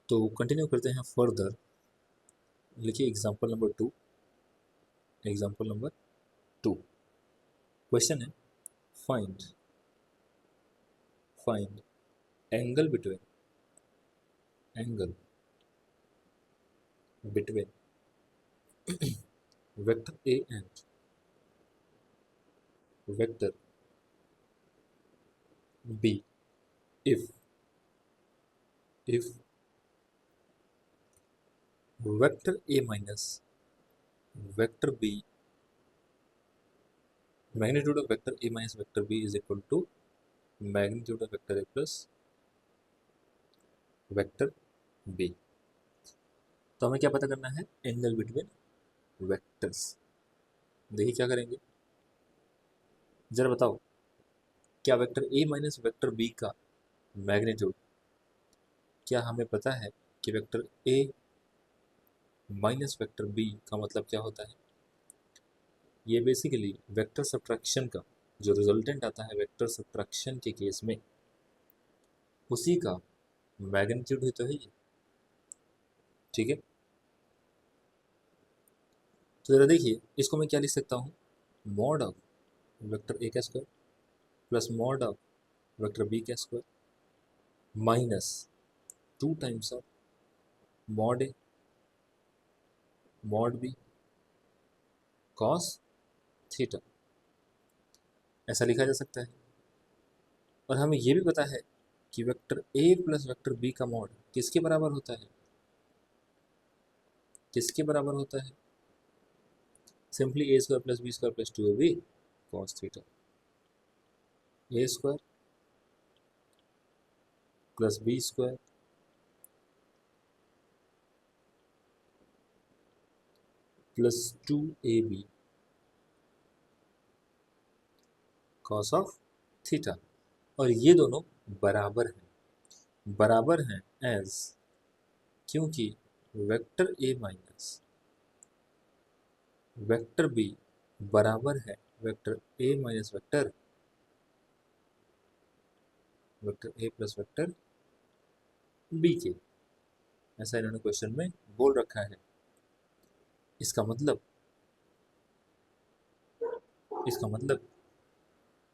तो कंटिन्यू करते हैं फर्दर। लिखिए example number 2। Example number 2 question है find find angle between vector A and vector B if vector a minus vector b, magnitude of vector a minus vector b is equal to magnitude of vector a plus vector b। तो हमें क्या पता करना है? Angle between vectors. देखिए क्या करेंगे, जरा बताओ, क्या vector a minus vector b का मैग्नीट्यूड, क्या हमें पता है कि vector a minus vector b का मतलब क्या होता है? ये बेसिकली वेक्टर सब्ट्रैक्शन का जो रिजल्टेंट आता है वेक्टर सब्ट्रैक्शन के केस में, उसी का मैग्नीट्यूड ही तो है ये। ठीक है, तो जरा देखिए इसको मैं क्या लिख सकता हूँ, मॉड ऑफ वेक्टर ए का square plus mod of vector B का square minus 2 times of mod A mod B cos theta, ऐसा लिखा जा सकता है। और हमें ये भी पता है कि vector A plus vector B का मॉड किसके बराबर होता है? किसके बराबर होता है? Simply A square plus B square plus 2ab cos theta. A square plus B square plus 2ab cos of theta. और ये दोनों बराबर हैं एज, क्योंकि vector A minus vector B बराबर है vector A minus vector A plus vector B के। ऐसा इन्होंने क्वेश्चन में बोल रखा है। इसका मतलब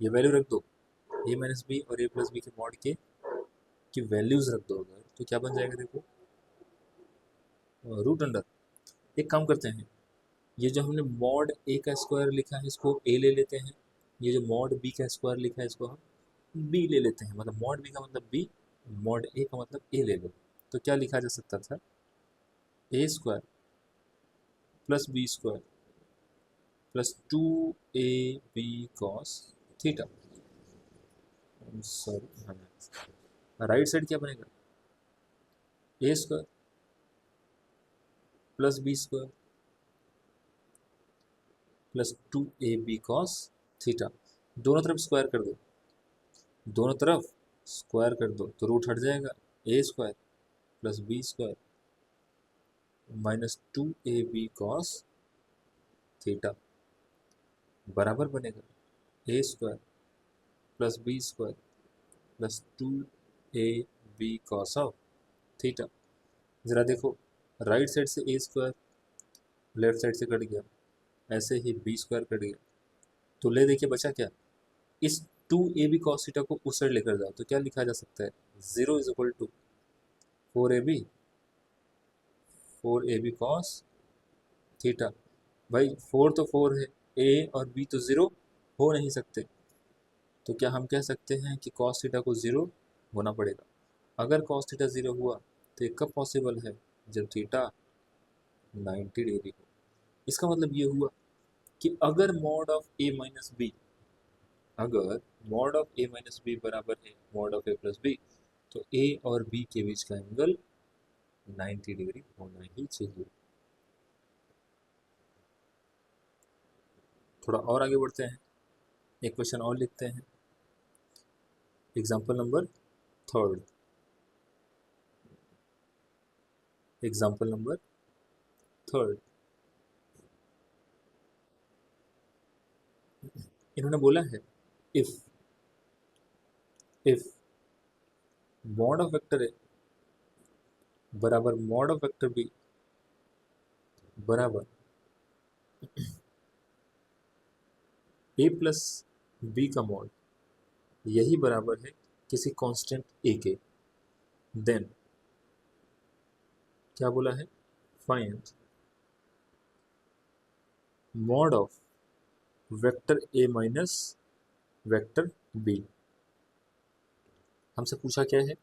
ये वैल्यू रख दो, ए माइनस बी और ए प्लस बी के मॉड के की वैल्यूज रख दो अगर, तो क्या बन जाएगा? देखो रूट अंडर, एक काम करते हैं, ये जो हमने मॉड ए का स्क्वायर लिखा है इसको ए ले लेते हैं, ये जो मॉड बी का स्क्वायर लिखा है इसको हम बी ले लेते हैं, मतलब मॉड बी का मतलब बी, मॉड ए का मतलब ए ले लो। तो क्या लिखा जा सकता था? A square plus B square plus 2ab cos theta. Sorry, right side क्या बनेगा? A square plus B square plus 2ab cos theta. दोनों तरफ स्क्वायर कर दो, दोनों तरफ स्क्वायर कर दो तो रूट हट जाएगा। A square plus B square minus 2ab cos theta बराबर बनेगा A square plus B square plus 2ab cos of theta. ज़रा देखो, राइट साइड से ए स्क्वायर लेफ्ट साइड से कट गया, ऐसे ही बी स्क्वायर कट गया, तो ले देखिए बचा क्या? इस 2ab कॉस थीटा को उस साइड लेकर जाओ तो क्या लिखा जा सकता है? 0 is equal to 4ab cos theta. भाई 4 तो 4 है, ए और बी तो 0 हो नहीं सकते, तो क्या हम कह सकते हैं कि कॉस थीटा को 0 होना पड़ेगा? अगर कॉस थीटा 0 हुआ तो ये कब पॉसिबल है? जब थीटा 90 डिग्री हो। इसका मतलब ये हुआ कि अगर mod of A minus B, अगर mod of A minus B बराबर है mod of A plus B, तो ए और बी के बीच का एंगल 90 डिग्री होना ही चाहिए। थोड़ा और आगे बढ़ते हैं, एक क्वेश्चन और लिखते हैं। Example number 3, example number 3। इन्होंने बोला है इफ मॉड ऑफ वेक्टर ए बराबर मॉड ऑफ वेक्टर बी बराबर ए प्लस बी का मॉड, यही बराबर है किसी कांस्टेंट ए के। देन क्या बोला है, find mod of vector A minus vector B. हमसे पूछा क्या है,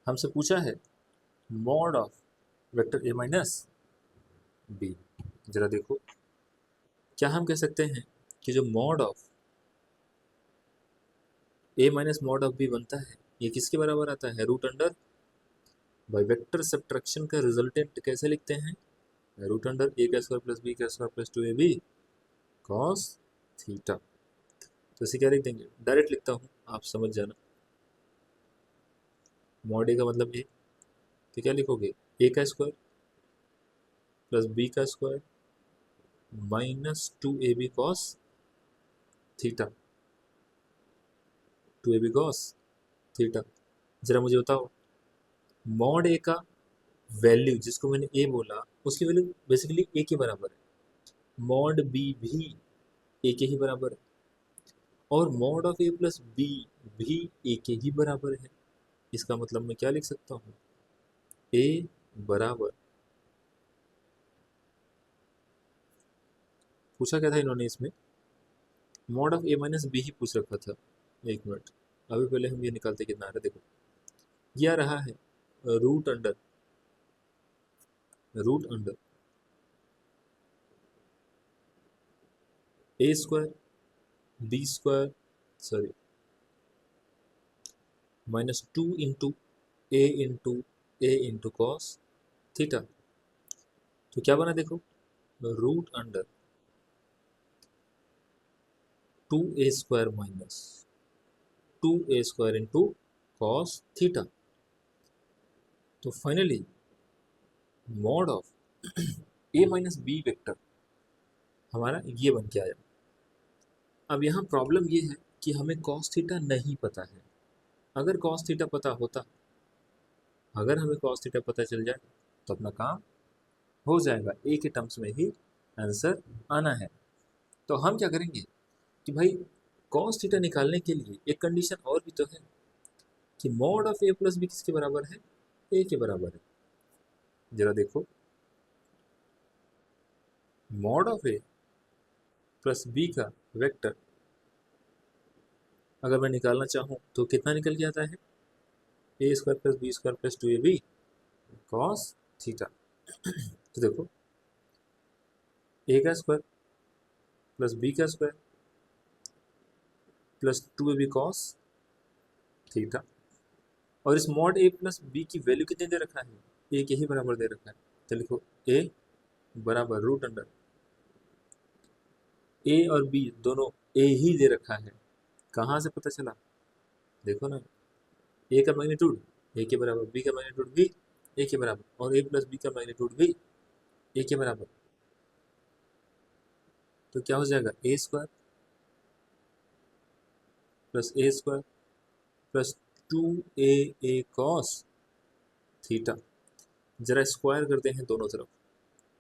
हमसे पूछा है mod of vector A minus B. जरा देखो, क्या हम कह सकते हैं कि जो mod of A minus mod of B बनता है ये किसके बराबर आता है, root under by vector subtraction का रिजल्टेंट कैसे लिखते हैं, रूट अंडर ए का स्क्वायर प्लस बी का square plus 2ab cos theta. तो इसे क्या लिख देंगे, डायरेक्ट लिखता हूँ, आप समझ जाना। मॉड ए का मतलब ए, तो क्या लिखोगे, ए का स्क्वायर प्लस बी का square minus 2ab cos theta, 2ab cos theta. जरा मुझे बताओ, मॉड ए का वैल्यू जिसको मैंने ए बोला उसकी वैल्यू बेसिकली ए के बराबर है, मॉड बी भी ए के ही बराबर है, और mod of A plus B भी ए के ही बराबर है। इसका मतलब मैं क्या लिख सकता हूँ, ए बराबर, पूछा क्या था इन्होंने इसमें, mod of A minus B ही पूछ रखा था। एक मिनट, अभी पहले हम ये निकालते कितना आ रहा है, देखो ये आ रहा है root under A square B square sorry minus 2 into cos theta. तो क्या बना देखो, root under 2a square minus 2a square into cos theta. तो finally mod of A minus B vector हमारा ये बन के आया। अब यहाँ प्रॉब्लम ये है कि हमें कॉस थीटा नहीं पता है। अगर कॉस थीटा पता होता, अगर हमें कॉस थीटा पता चल जाए तो अपना काम हो जाएगा, ए के टर्म्स में ही आंसर आना है। तो हम क्या करेंगे कि भाई कॉस थीटा निकालने के लिए एक कंडीशन और भी तो है कि mod of A plus B किसके बराबर है, ए के बराबर है। जरा देखो, mod of A plus B का वेक्टर अगर मैं निकालना चाहूँ तो कितना निकल के आता है, A square plus B square plus 2ab cos theta. तो देखो, ए का स्क्वायर प्लस बी का square plus 2ab cos theta, और इस मॉड ए प्लस बी की वैल्यू कितने दे रखा है, ए के ही बराबर दे रखा है। तो लिखो ए बराबर रूट अंडर, ए और बी दोनों ए ही दे रखा है। कहाँ से पता चला, देखो ना, ए का मैग्नीट्यूड ए के बराबर, बी का मैग्नीट्यूड भी ए के बराबर, और ए प्लस बी का मैग्नीट्यूड भी ए के बराबर। तो क्या हो जाएगा, A square plus A square plus 2a cos theta. जरा स्क्वायर करते हैं दोनों तरफ,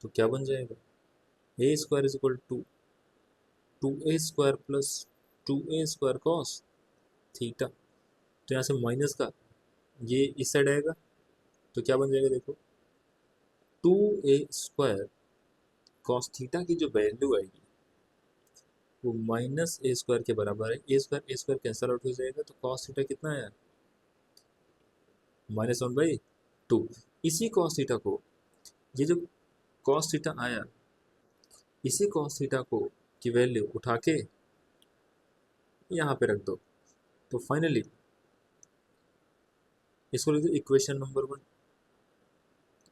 तो क्या बन जाएगा, A square is equal to 2a square plus 2a square cos theta. तो यहाँ से माइनस का ये इस साइड आएगा, तो क्या बन जाएगा देखो, 2a स्क्वायर कॉस थीटा की जो वैल्यू आएगी वो माइनस ए स्क्वायर के बराबर है। ए स्क्वायर कैंसल आउट हो जाएगा, तो कॉस थीटा कितना आया, -1/2। इसी कॉस थीटा को, ये जो कॉस थीटा आया, इसी कॉस थीटा को की वैल्यू उठा के यहाँ पे रख दो। तो फाइनली इसको लिख दो इक्वेशन नंबर 1।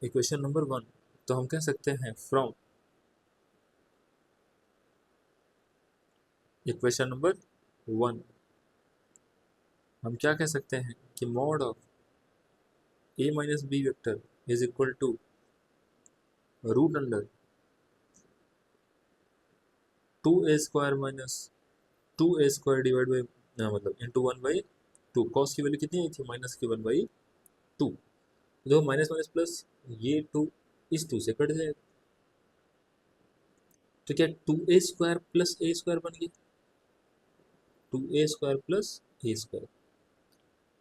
इक्वेशन नंबर 1 तो हम कह सकते हैं फ्रॉम इक्वेशन नंबर 1 हम क्या कह सकते हैं कि mod of A minus B vector is equal to root under 2a square minus 2a square divide by मतलब इंटू 1/2। कॉस की वैल्यू कितनी आई थी, -1/2। देखो माइनस माइनस प्लस, ये 2 इस 2 से कट जाएगा, तो क्या 2a² प्लस a² बन गया, 2a² प्लस a²,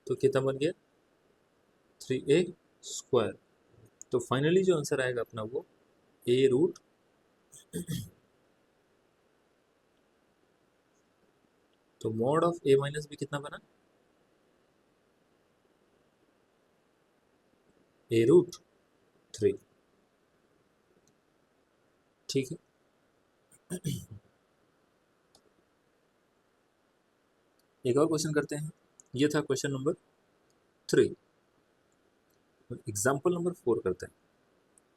तो कितना बन गया 3a²। तो फाइनली जो आंसर आएगा अपना वो a√, तो mod of a minus B कितना बना, a√3। ठीक है, एक और क्वेश्चन करते हैं। ये था क्वेश्चन नंबर 3। एग्जाम्पल नंबर 4 करते हैं।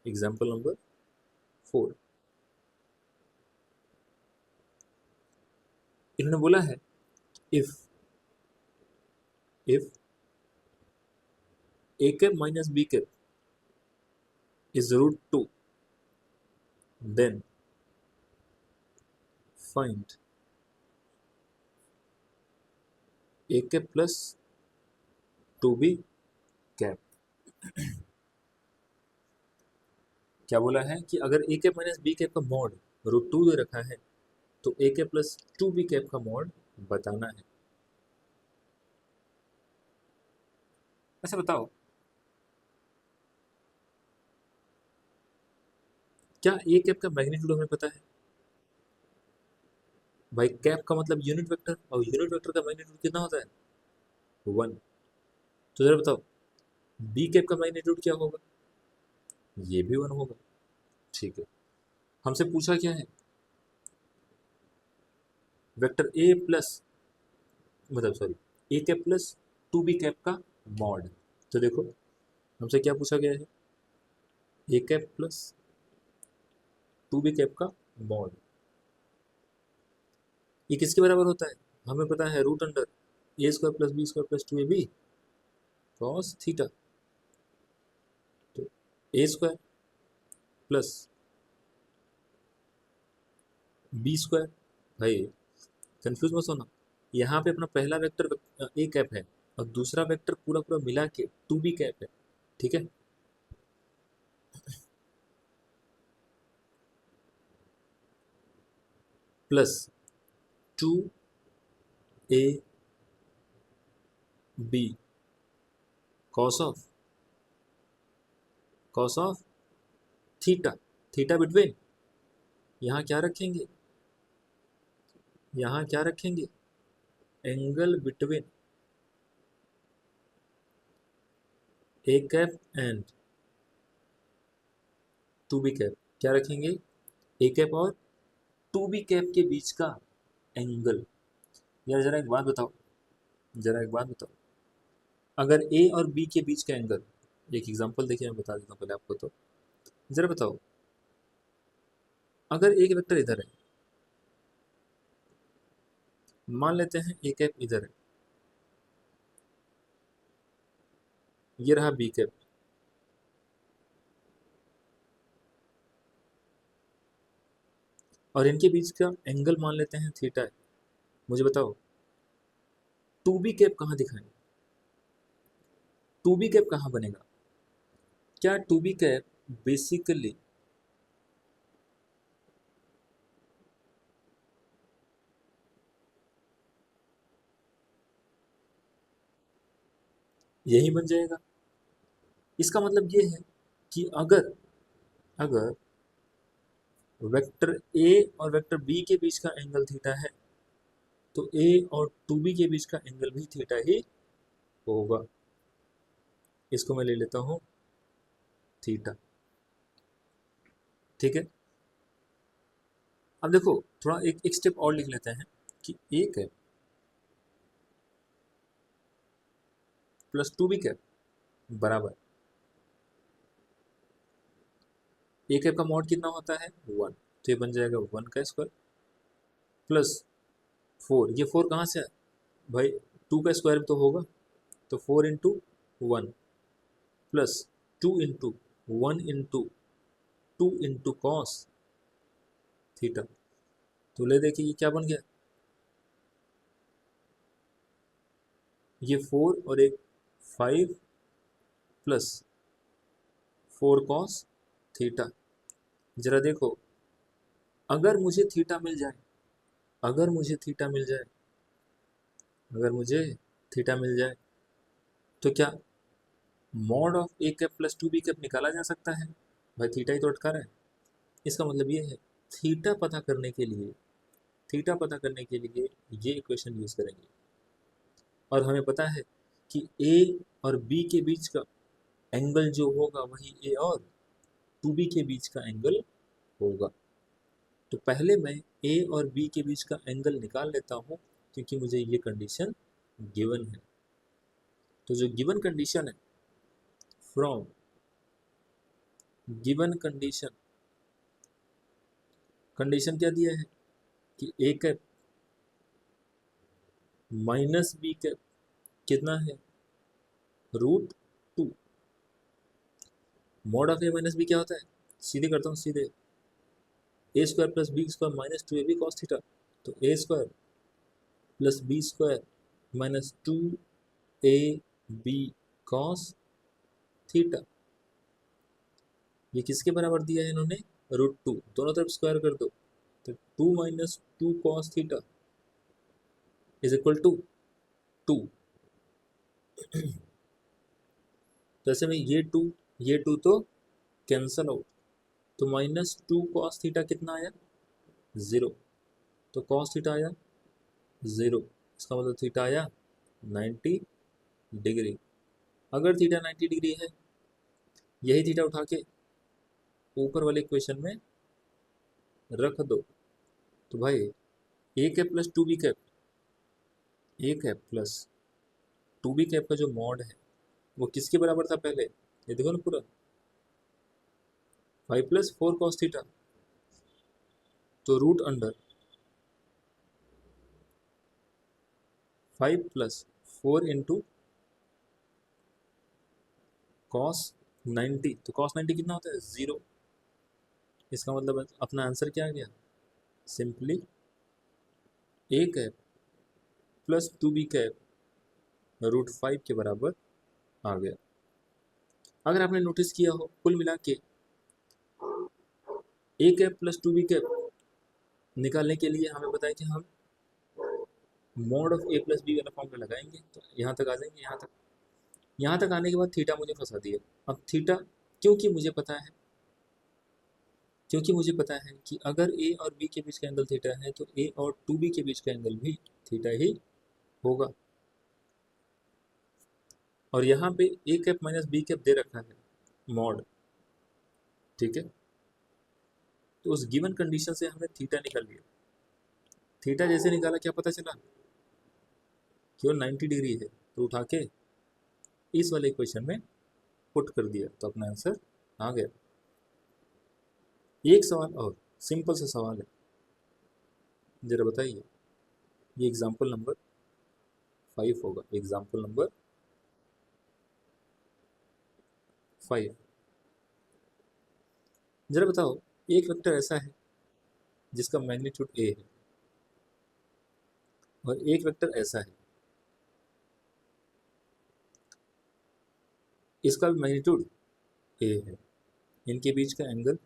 एग्जाम्पल नंबर 4, इन्होंने बोला है if a² minus b² is √2, then find a² plus 2b²। क्या बोला है कि अगर a² माइनस b² का मॉड √2 दे रखा है तो a² प्लस 2b² का मॉड बताना है। अच्छा बताओ, क्या a² का मैग्नीट्यूड हमें पता है? भाई कैप का मतलब यूनिट वेक्टर, और यूनिट वेक्टर का मैग्नीट्यूड कितना होता है 1। तो जरा बताओ b² का मैग्नीट्यूड क्या होगा, ये भी 1 होगा। ठीक है, हमसे पूछा क्या है, वेक्टर a प्लस, मतलब सॉरी a² प्लस 2b² का मॉड। तो देखो हमसे क्या पूछा गया है, a² प्लस 2b² का मॉड, ये किसके बराबर होता है, हमें पता है √a² plus b² plus 2ab cos theta. तो a² प्लस b², भाई कंफ्यूज मत होना, यहाँ पे अपना पहला वेक्टर a² है और दूसरा वेक्टर पूरा पूरा मिला के 2b² है। ठीक है, plus 2ab cos of theta, theta between, यहाँ क्या रखेंगे, यहाँ क्या रखेंगे, angle between a² and 2b², क्या रखेंगे a² और 2b² के बीच का एंगल। यार जरा एक बात बताओ, जरा एक बात बताओ, अगर a और b के बीच का एंगल, एक एग्जांपल देखिए मैं बता देता हूँ पहले आपको, तो जरा बताओ अगर एक वेक्टर इधर है, मान लेते हैं a² इधर है, ये रहा b², और इनके बीच का एंगल मान लेते हैं थीटा है। मुझे बताओ 2b² कहाँ दिखाएं, 2b² कहाँ बनेगा, क्या 2b² बेसिकली यही बन जाएगा। इसका मतलब ये है कि अगर अगर वेक्टर a और वेक्टर b के बीच का एंगल थीटा है तो a और 2b के बीच का एंगल भी थीटा ही होगा। इसको मैं ले लेता हूँ थीटा। ठीक है, अब देखो थोड़ा एक स्टेप और लिख लेते हैं कि a² प्लस 2b² बराबर a² का मॉड कितना होता है 1, तो ये बन जाएगा 1² प्लस 4, ये 4 कहाँ से है भाई, 2 का स्क्वायर तो होगा, तो 4 × 1 प्लस 2 × 1 × 2 × कॉस थीटा। तो ले देखिए ये क्या बन गया, ये 4 और एक 5 प्लस 4 कॉस थीटा। जरा देखो, अगर मुझे थीटा मिल जाए, अगर मुझे थीटा मिल जाए, अगर मुझे थीटा मिल जाए, तो क्या mod of A cap plus 2 B cap निकाला जा सकता है? भाई थीटा ही तो अटका रहा है। इसका मतलब ये है, थीटा पता करने के लिए, थीटा पता करने के लिए ये इक्वेशन यूज करेंगे। और हमें पता है कि ए और बी के बीच का एंगल जो होगा वही ए और 2b के बीच का एंगल होगा। तो पहले मैं ए और बी के बीच का एंगल निकाल लेता हूँ, क्योंकि मुझे ये कंडीशन गिवन है। तो जो गिवन कंडीशन है, फ्रॉम गिवन कंडीशन, कंडीशन क्या दिया है कि A cap minus B cap कितना है, √2। Mod of A minus B क्या होता है, सीधे करता हूँ सीधे, A square plus B square minus 2ab cos theta. तो A square plus B square minus 2ab cos theta. ये किसके बराबर दिया है इन्होंने, √2। दोनों तरफ स्क्वायर कर दो, तो 2 minus 2 cos theta is equal to 2। तो ऐसे में ये 2 तो कैंसल आउट, तो माइनस 2 कॉस थीटा कितना आया, 0। तो कॉस थीटा आया 0, इसका मतलब थीटा आया 90 डिग्री। अगर थीटा 90 डिग्री है, यही थीटा उठा के ऊपर वाले इक्वेशन में रख दो। तो भाई ए कैप प्लस 2b कैप, ए कैप प्लस 2b कैप का जो मॉड है वो किसके बराबर था पहले, ये देखो ना पूरा 5 प्लस 4 कॉस थीटा। तो root under 5 plus 4 into cos 90। तो कॉस 90 कितना होता है, 0। इसका मतलब अपना आंसर क्या आ गया, सिंपली ए कैप प्लस 2b कैप √5 के बराबर आ गया। अगर आपने नोटिस किया हो, कुल मिला के ए कैप प्लस 2b कैप निकालने के लिए हमें बताया कि हम mod of A plus B वाला फॉर्मूला लगाएंगे। तो यहाँ तक आ जाएंगे, यहाँ तक आने के बाद थीटा मुझे फंसा दिया। अब थीटा, क्योंकि मुझे पता है, क्योंकि मुझे पता है कि अगर ए और बी के बीच का एंगल थीटा है, तो ए और 2b के बीच का एंगल भी थीटा ही होगा। और यहाँ पे ए कैप माइनस बी कैप दे रखा है मॉड, ठीक है। तो उस गिवन कंडीशन से हमने थीटा निकाल लिया। थीटा जैसे निकाला, क्या पता चला कि वो 90 डिग्री है, तो उठा के इस वाले इक्वेशन में पुट कर दिया, तो अपना आंसर आ गया। एक सवाल और, सिंपल सा सवाल है, जरा बताइए। ये एग्जाम्पल नंबर 5 होगा, एग्जाम्पल नंबर 5। जरा बताओ, एक वेक्टर ऐसा है जिसका मैग्नीट्यूड ए है, और एक वेक्टर ऐसा है इसका भी मैग्नीट्यूड ए है। इनके बीच का एंगल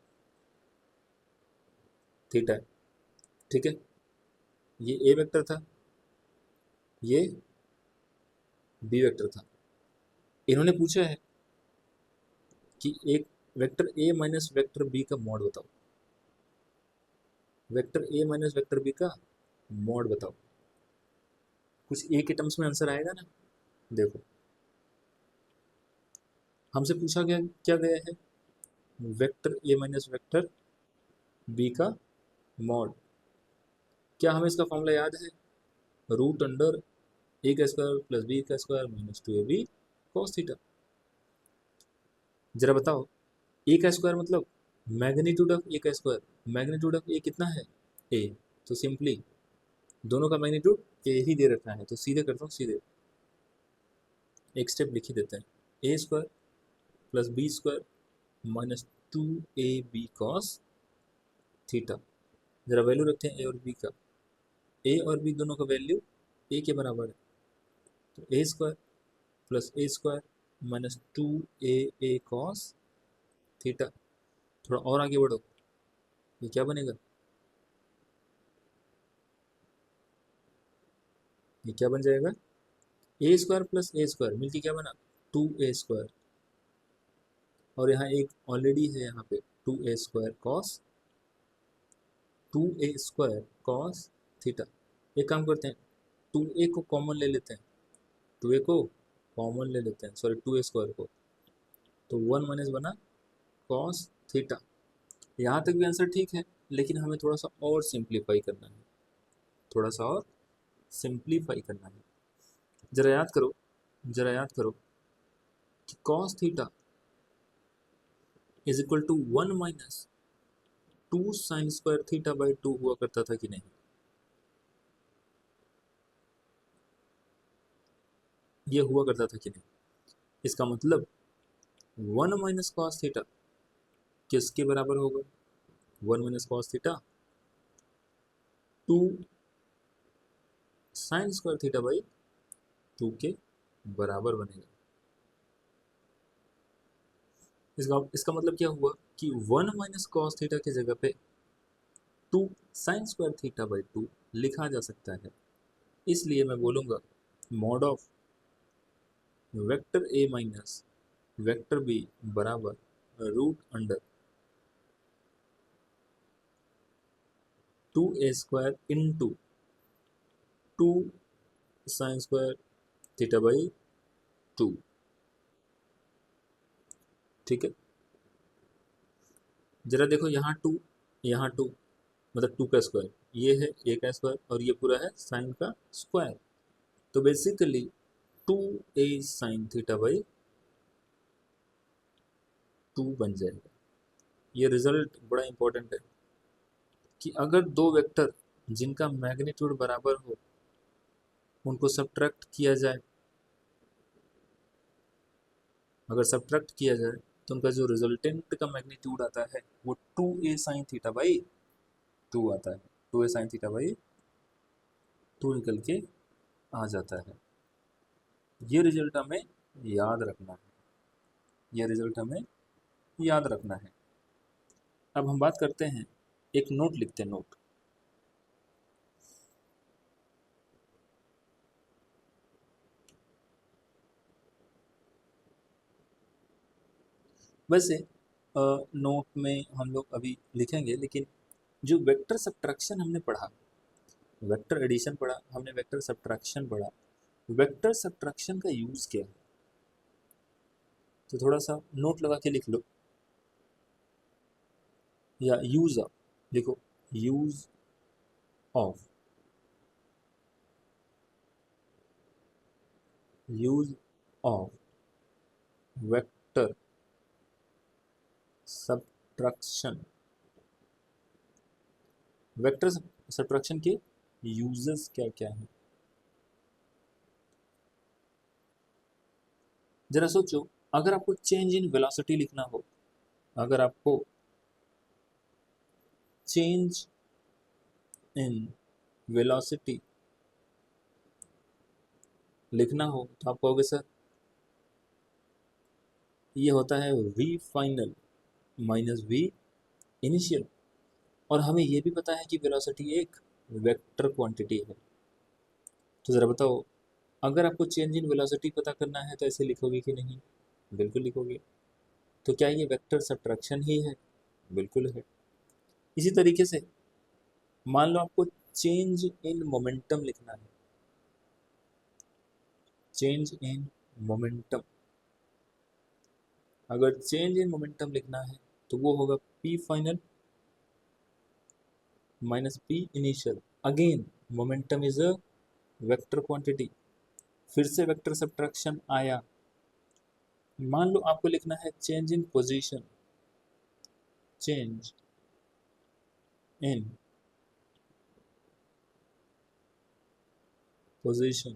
थीटा है, ठीक है। ये ए वेक्टर था, ये बी वेक्टर था। इन्होंने पूछा है कि एक vector A minus vector B का मॉड बताओ, vector A minus vector B का मॉड बताओ। कुछ ए के टर्म्स में आंसर आएगा ना। देखो, हमसे पूछा गया क्या गया है, vector A minus vector B का मॉड। क्या हमें इसका फॉर्मूला याद है, रूट अंडर ए का स्क्वायर प्लस बी का square minus 2ab cos theta. जरा बताओ, ए का स्क्वायर मतलब मैग्नीट्यूड ऑफ ए का स्क्वायर, मैग्नीट्यूड ऑफ ए कितना है, ए। तो सिंपली दोनों का मैग्नीट्यूड ए ही दे रखा है, तो सीधे करता हूँ, सीधे एक स्टेप लिख ही देते हैं, A square plus B square minus 2ab cos theta. जरा वैल्यू रखते हैं ए और बी का, ए और बी दोनों का वैल्यू ए के बराबर है, तो A square plus A square minus 2aa cos theta. थोड़ा और आगे बढ़ो, ये क्या बनेगा, ये क्या बन जाएगा, A square plus A square मिलके क्या बना, 2a²। और यहाँ एक ऑलरेडी है यहाँ पे 2a² कॉस थीटा। एक काम करते हैं, 2a को कॉमन ले लेते हैं, 2a को कॉमन ले लेते हैं, सॉरी 2a² को, तो 1 माइनस बना कॉस थीटा। यहाँ तक भी आंसर ठीक है, लेकिन हमें थोड़ा सा और सिंप्लीफाई करना है, थोड़ा सा और सिंप्लीफाई करना है। जरा याद करो, जरा याद करो कि cos theta is equal to 1 minus 2 sin² थीटा/2 हुआ करता था कि नहीं। ये हुआ करता था कि नहीं। इसका मतलब 1 माइनस कॉस थीटा किसके बराबर होगा, 1 माइनस कॉस थीटा 2 sin² थीटा/2 के बराबर बनेगा। इसका मतलब क्या हुआ कि 1 माइनस कॉस थीटा की जगह पे 2 sin² थीटा/2 लिखा जा सकता है। इसलिए मैं बोलूंगा mod of vector A minus vector B बराबर root under 2a² into 2 sin² थीटा/2। ठीक है, जरा देखो यहाँ 2, यहाँ 2 मतलब 2 का स्क्वायर, ये है a का स्क्वायर और ये पूरा है साइन का स्क्वायर, तो बेसिकली 2a sin थीटा/2 बन जाएगा। ये रिजल्ट बड़ा इंपॉर्टेंट है कि अगर दो वेक्टर जिनका मैग्नीट्यूड बराबर हो उनको सब्ट्रैक्ट किया जाए, अगर सब्ट्रैक्ट किया जाए तो उनका जो रिजल्टेंट का मैग्नीट्यूड आता है वो 2a sin थीटा/2 आता है, 2a sin थीटा/2 निकल के आ जाता है। ये रिजल्ट हमें याद रखना है, ये रिजल्ट हमें याद रखना है। अब हम बात करते हैं, एक नोट लिखते हैं, नोट। वैसे नोट में हम लोग अभी लिखेंगे, लेकिन जो वेक्टर सब्ट्रैक्शन हमने पढ़ा, वेक्टर एडिशन पढ़ा हमने, वेक्टर सब्ट्रैक्शन पढ़ा, वेक्टर सब्ट्रैक्शन का यूज क्या है, तो थोड़ा सा नोट लगा के लिख लो, या यूज ऑफ लिखो, use of, use of vector subtraction. Vector subtraction के यूजेस क्या क्या हैं, जरा सोचो। अगर आपको चेंज इन वेलोसिटी लिखना हो, अगर आपको चेंज इन वेलोसिटी लिखना हो तो आप कहोगे सर ये होता है v final minus v initial, और हमें ये भी पता है कि वेलोसिटी एक वेक्टर क्वांटिटी है। तो ज़रा बताओ, अगर आपको चेंज इन वेलोसिटी पता करना है तो ऐसे लिखोगे कि नहीं, बिल्कुल लिखोगे। तो क्या ये वेक्टर सब्ट्रैक्शन ही है, बिल्कुल है। इसी तरीके से मान लो आपको चेंज इन मोमेंटम लिखना है, चेंज इन मोमेंटम, अगर चेंज इन मोमेंटम लिखना है तो वो होगा p final minus p initial. Again momentum is a vector quantity, फिर से वेक्टर सब्ट्रैक्शन आया। मान लो आपको लिखना है change in position, change in position,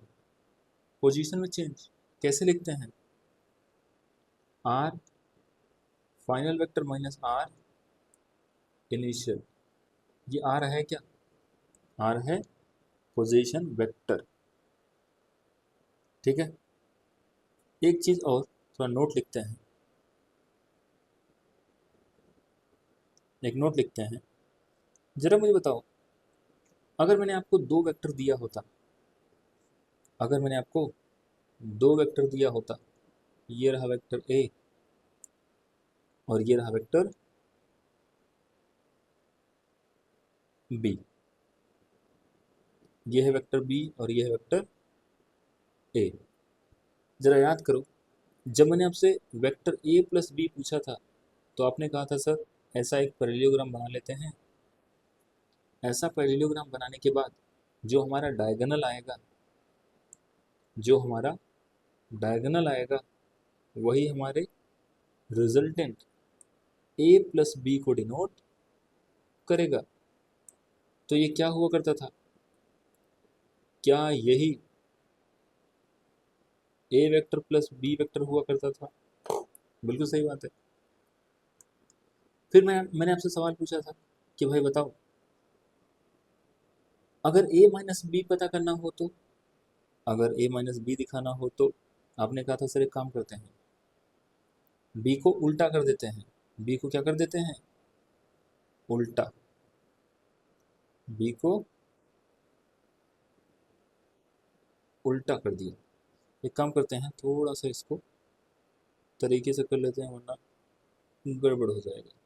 position में चेंज कैसे लिखते हैं, r final vector minus r initial. ये r है क्या, r है पोजीशन वेक्टर। ठीक है, एक चीज और थोड़ा नोट लिखते हैं, एक नोट लिखते हैं। जरा मुझे बताओ, अगर मैंने आपको दो वेक्टर दिया होता, अगर मैंने आपको दो वेक्टर दिया होता, ये रहा वेक्टर ए और ये रहा वेक्टर बी, ये है वेक्टर बी और ये है वेक्टर ए। जरा याद करो, जब मैंने आपसे वेक्टर ए प्लस बी पूछा था तो आपने कहा था सर ऐसा एक पैरेललोग्राम बना लेते हैं। ऐसा पैरेललोग्राम बनाने के बाद जो हमारा डायगोनल आएगा, जो हमारा डायगोनल आएगा वही हमारे रिजल्टेंट ए प्लस बी को डिनोट करेगा। तो ये क्या हुआ करता था, क्या यही ए वेक्टर प्लस बी वेक्टर हुआ करता था? बिल्कुल सही बात है। फिर मैंने आपसे सवाल पूछा था कि भाई बताओ, अगर ए माइनस बी पता करना हो तो, अगर ए माइनस बी दिखाना हो तो आपने कहा था सर एक काम करते हैं, बी को उल्टा कर देते हैं। बी को क्या कर देते हैं? उल्टा। बी को उल्टा कर दिया। एक काम करते हैं, थोड़ा सा इसको तरीके से कर लेते हैं वरना गड़बड़ हो जाएगा।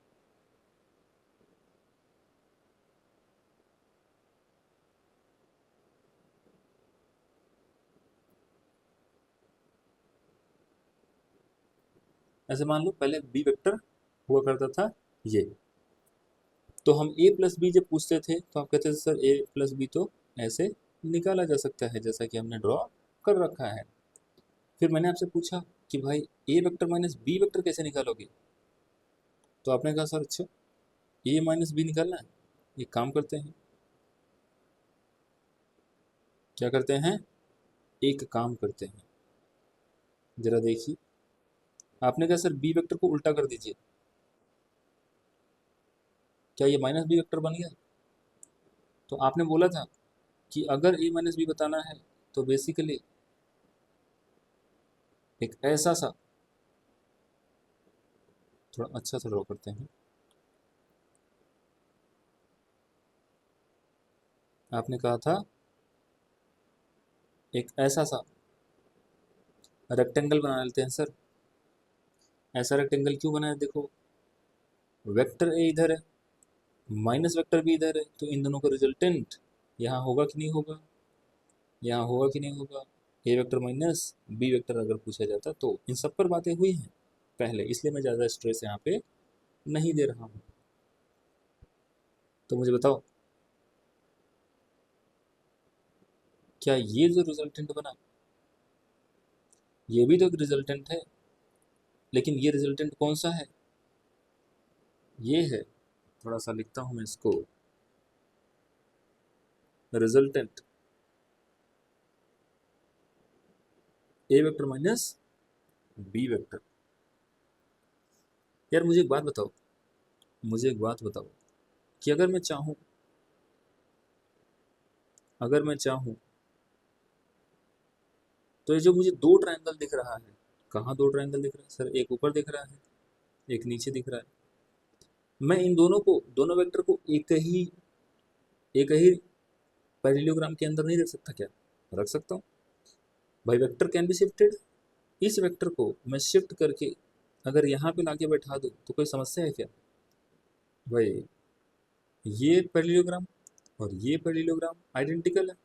ऐसे मान लो पहले बी वेक्टर हुआ करता था ये, तो हम ए प्लस बी जब पूछते थे तो आप कहते थे सर ए प्लस बी तो ऐसे निकाला जा सकता है जैसा कि हमने ड्रॉ कर रखा है। फिर मैंने आपसे पूछा कि भाई ए वेक्टर माइनस बी वेक्टर कैसे निकालोगे, तो आपने कहा सर अच्छा ए माइनस बी निकालना है, एक काम करते हैं, क्या करते हैं, एक काम करते हैं। जरा देखिए, आपने कहा सर बी वेक्टर को उल्टा कर दीजिए, क्या ये माइनस बी वेक्टर बन गया? तो आपने बोला था कि अगर ए माइनस बी बताना है तो बेसिकली एक ऐसा सा, थोड़ा अच्छा सा ड्रॉ करते हैं। आपने कहा था एक ऐसा सा रेक्टेंगल बना लेते हैं सर। ऐसा रेक्टेंगल क्यों बनाया? देखो, वेक्टर ए इधर है, माइनस वेक्टर भी इधर है, तो इन दोनों का रिजल्टेंट यहाँ होगा कि नहीं होगा? यहाँ होगा कि नहीं होगा? ए वेक्टर माइनस बी वेक्टर अगर पूछा जाता तो। इन सब पर बातें हुई हैं पहले, इसलिए मैं ज़्यादा स्ट्रेस यहाँ पे नहीं दे रहा हूँ। तो मुझे बताओ, क्या ये जो रिजल्टेंट बना ये भी तो एक रिजल्टेंट है, लेकिन ये रिजल्टेंट कौन सा है? ये है, थोड़ा सा लिखता हूँ मैं इसको, रिजल्टेंट ए वेक्टर माइनस बी वेक्टर। यार मुझे एक बात बताओ, मुझे एक बात बताओ कि अगर मैं चाहूँ, अगर मैं चाहूँ तो ये जो मुझे दो ट्रायंगल दिख रहा है, कहाँ दो ट्रायंगल दिख रहा है सर? एक ऊपर दिख रहा है, एक नीचे दिख रहा है। मैं इन दोनों को, दोनों वेक्टर को एक ही पैरेललोग्राम के अंदर नहीं रख सकता क्या? रख सकता हूँ भाई, वेक्टर कैन बी शिफ्टेड। इस वेक्टर को मैं शिफ्ट करके अगर यहाँ पे लाके बैठा दूँ तो कोई समस्या है क्या भाई? ये पैरेललोग्राम और ये पैरेललोग्राम आइडेंटिकल है,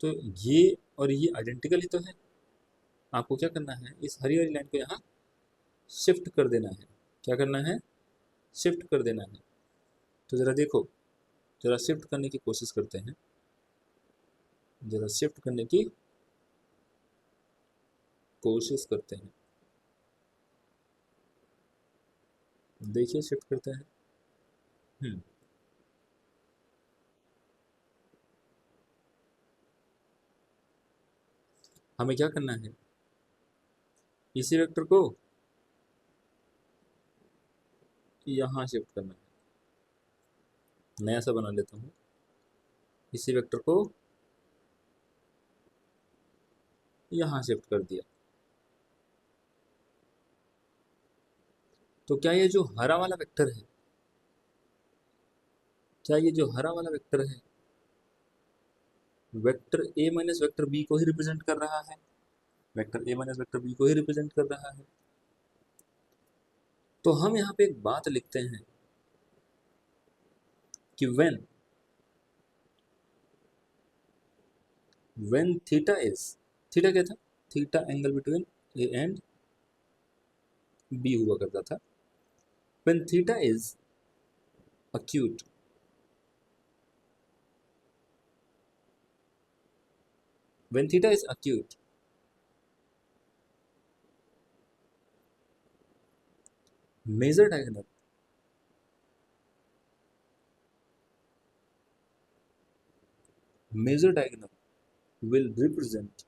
तो ये और ये आइडेंटिकल ही तो है। आपको क्या करना है, इस हरी वाली लाइन को यहाँ शिफ्ट कर देना है। क्या करना है? शिफ्ट कर देना है। तो ज़रा देखो, ज़रा शिफ्ट करने की कोशिश करते हैं, ज़रा शिफ्ट करने की कोशिश करते हैं। देखिए शिफ्ट करते हैं। हम्म, हमें क्या करना है, इसी वेक्टर को यहाँ शिफ्ट करना है। नया सा बना लेता हूँ, इसी वेक्टर को यहाँ शिफ्ट कर दिया। तो क्या ये जो हरा वाला वेक्टर है, क्या ये जो हरा वाला वेक्टर है vector A minus vector B को ही रिप्रेजेंट कर रहा है? Vector A minus vector B को ही रिप्रेजेंट कर रहा है। तो हम यहाँ पे एक बात लिखते हैं कि when थीटा इज, थीटा क्या था? Theta angle between A and B हुआ करता था। when theta is acute, when theta is acute, major diagonal major diagonal will represent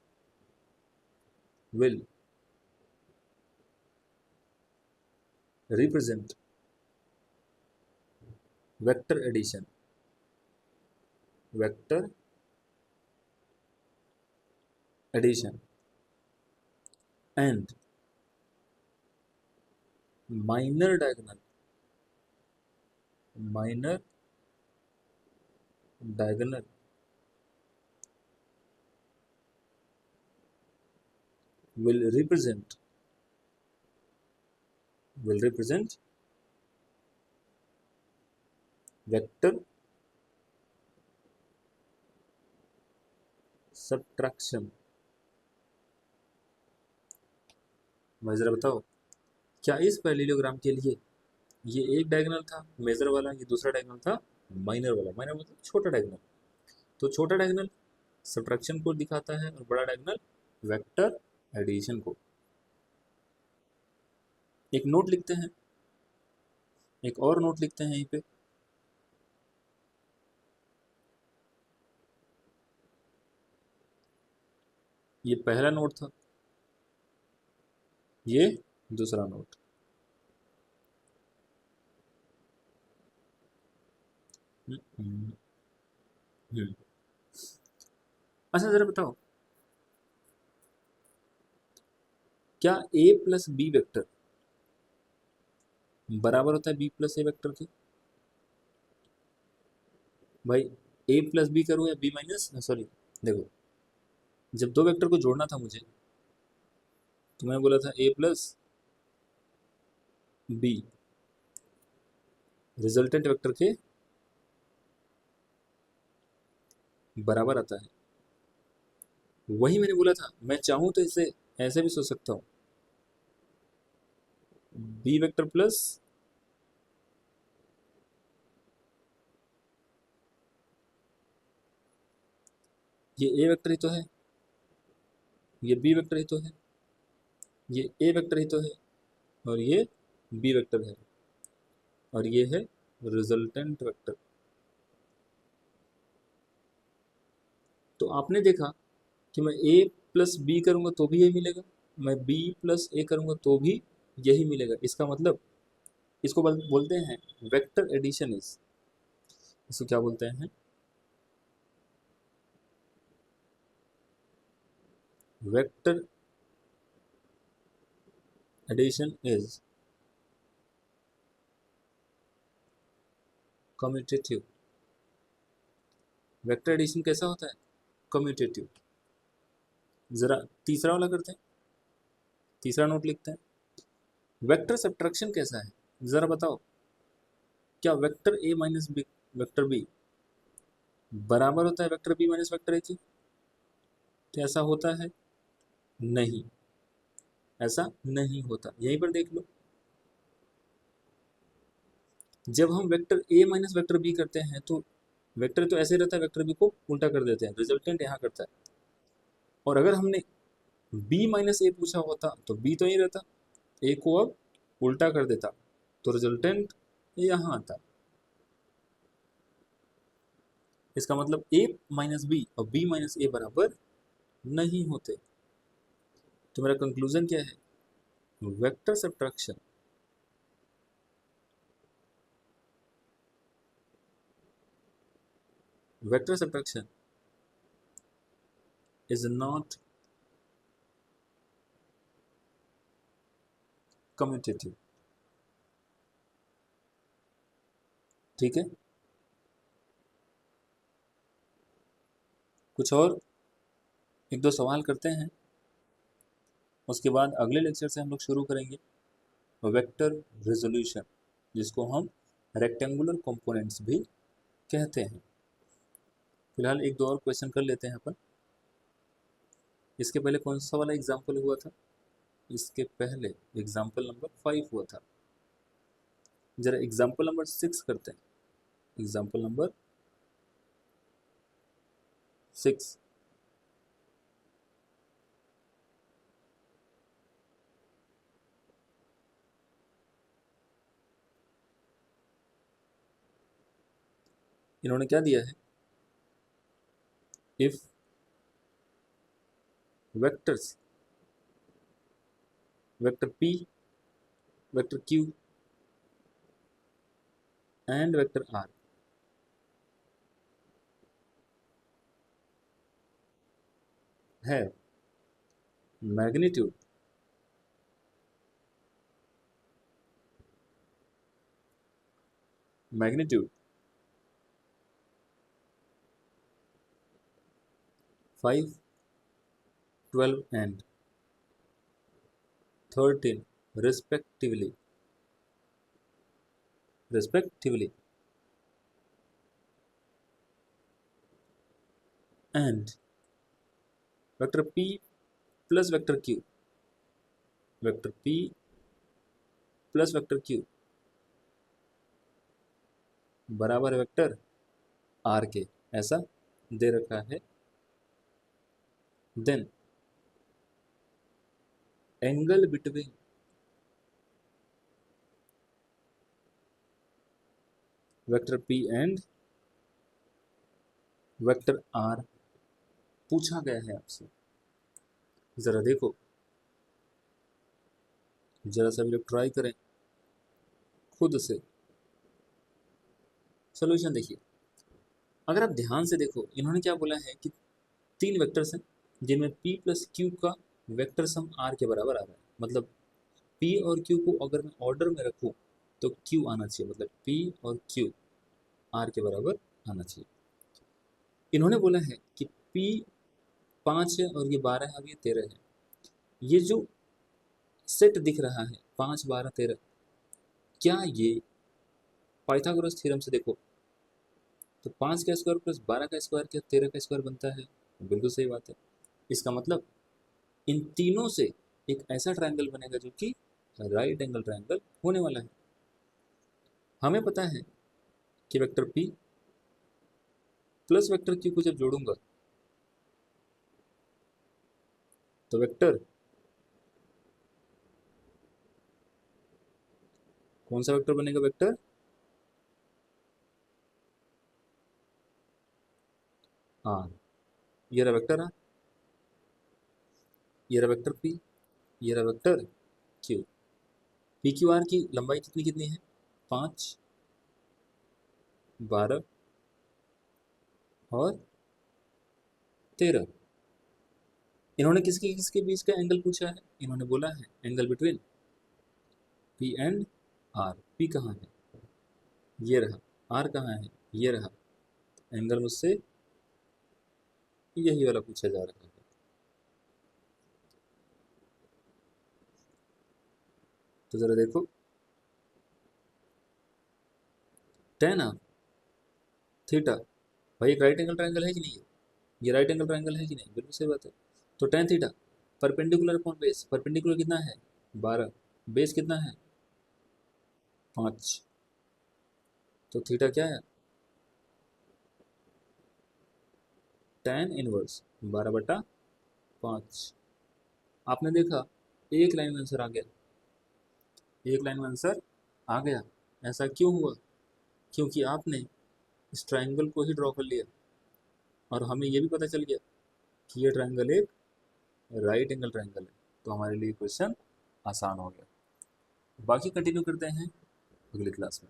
vector addition, vector addition and minor diagonal will represent vector subtraction। मैं जरा बताओ, क्या इस parallelogram के लिए ये एक डायगोनल था मेजर वाला, ये दूसरा डायगोनल था माइनर वाला? माइनर मतलब छोटा डायगोनल। तो छोटा डायगोनल सब्ट्रैक्शन को दिखाता है और बड़ा डायगोनल वेक्टर एडिशन को। एक नोट लिखते हैं, एक और नोट लिखते हैं यहीं पे। ये पहला नोट था, ये दूसरा नोट। अच्छा जरा बताओ, क्या a प्लस बी वेक्टर बराबर होता है b प्लस ए वेक्टर के? भाई a प्लस बी करूँ या b माइनस, सॉरी देखो, जब दो वेक्टर को जोड़ना था मुझे तो मैंने बोला था a plus B resultant vector के बराबर आता है। वही मैंने बोला था, मैं चाहूं तो इसे ऐसे भी सोच सकता हूं, बी वेक्टर प्लस ये ए वेक्टर ही तो है, ये बी वेक्टर ही तो है, ये ए वेक्टर ही तो है, और ये बी वेक्टर है, और ये है रिजल्टेंट वेक्टर। तो आपने देखा कि मैं a प्लस बी करूंगा तो भी यही मिलेगा, मैं b प्लस ए करूंगा तो भी यही मिलेगा। इसका मतलब इसको बोलते हैं वेक्टर एडिशन। इसको क्या बोलते हैं? Vector addition is commutative. Vector addition कैसा होता है? कम्यूटेटिव। जरा तीसरा वाला करते हैं, तीसरा नोट लिखते हैं। वेक्टर सब्ट्रैक्शन कैसा है जरा बताओ, क्या vector A minus B vector B बराबर होता है vector B minus vector A के? तो ऐसा होता है? नहीं, ऐसा नहीं होता। यहीं पर देख लो, जब हम vector A minus vector B करते हैं तो वेक्टर तो ऐसे रहता है, वेक्टर बी को उल्टा कर देते हैं, रिजल्टेंट यहाँ करता है। और अगर हमने बी माइनस ए पूछा होता तो बी तो यही रहता, ए को अब उल्टा कर देता तो रिजल्टेंट यहाँ आता। इसका मतलब ए माइनस बी और बी माइनस ए बराबर नहीं होते। तो मेरा कंक्लूजन क्या है? Vector subtraction is not commutative। ठीक है, कुछ और एक दो सवाल करते हैं, उसके बाद अगले लेक्चर से हम लोग शुरू करेंगे वेक्टर रेजोल्यूशन, जिसको हम रेक्टेंगुलर कंपोनेंट्स भी कहते हैं। फिलहाल एक दो और क्वेश्चन कर लेते हैं अपन। इसके पहले कौन सा वाला एग्जाम्पल हुआ था? इसके पहले एग्जाम्पल नंबर 5 हुआ था। जरा एग्जाम्पल नंबर 6 करते हैं। Example number 6। इन्होंने क्या दिया है? If vectors vector p, vector q and vector r have magnitude magnitude 5, 12 and 13 respectively and vector p plus vector q बराबर वेक्टर r के, ऐसा दे रखा है। Then angle between vector p and vector r पूछा गया है आपसे। जरा देखो, जरा सा भी लोग ट्राई करें खुद से। सॉल्यूशन देखिए, अगर आप ध्यान से देखो, इन्होंने क्या बोला है कि 3 वेक्टर्स हैं जिनमें p प्लस q का वेक्टर सम r के बराबर आ रहा है। मतलब p और q को अगर मैं ऑर्डर में रखूं तो q आना चाहिए, मतलब p और q r के बराबर आना चाहिए। इन्होंने बोला है कि p 5 है और ये 12 है और ये 13 है। ये जो सेट दिख रहा है 5, 12, 13, क्या ये पाइथागोरस थ्योरम से देखो तो 5 का स्क्वायर प्लस 12 का स्क्वायर क्या 13 का स्क्वायर बनता है? बिल्कुल सही बात है। इसका मतलब इन तीनों से एक ऐसा ट्रायंगल बनेगा जो कि राइट एंगल ट्रायंगल होने वाला है। हमें पता है कि vector p plus vector q को जब जोड़ूंगा तो वेक्टर कौन सा वेक्टर बनेगा? Vector r। ये रहा वेक्टर r, ये रहा वेक्टर p, ये रहा vector q। P Q R की लंबाई कितनी कितनी है? 5, 12 और 13। इन्होंने किसके किसके बीच का एंगल पूछा है? इन्होंने बोला है angle between P and R. P कहाँ है? ये रहा। आर कहाँ है? ये रहा। एंगल मुझसे यही वाला पूछा जा रहा है। तो जरा देखो, tan ऑफ थीटा, भाई एक राइट एंगल ट्रायंगल है कि नहीं? ये राइट एंगल ट्रायंगल है कि नहीं? बिल्कुल सही बात है। तो tan theta perpendicular upon base, perpendicular कितना है? 12, बेस कितना है? 5। तो थीटा क्या है? tan inverse 12/5। आपने देखा एक लाइन में आंसर आ गया, एक लाइन में आंसर आ गया। ऐसा क्यों हुआ? क्योंकि आपने इस ट्रायंगल को ही ड्रॉ कर लिया और हमें ये भी पता चल गया कि ये ट्रायंगल एक राइट एंगल ट्रायंगल है। तो हमारे लिए क्वेश्चन आसान हो गया। बाकी कंटिन्यू करते हैं अगली क्लास में।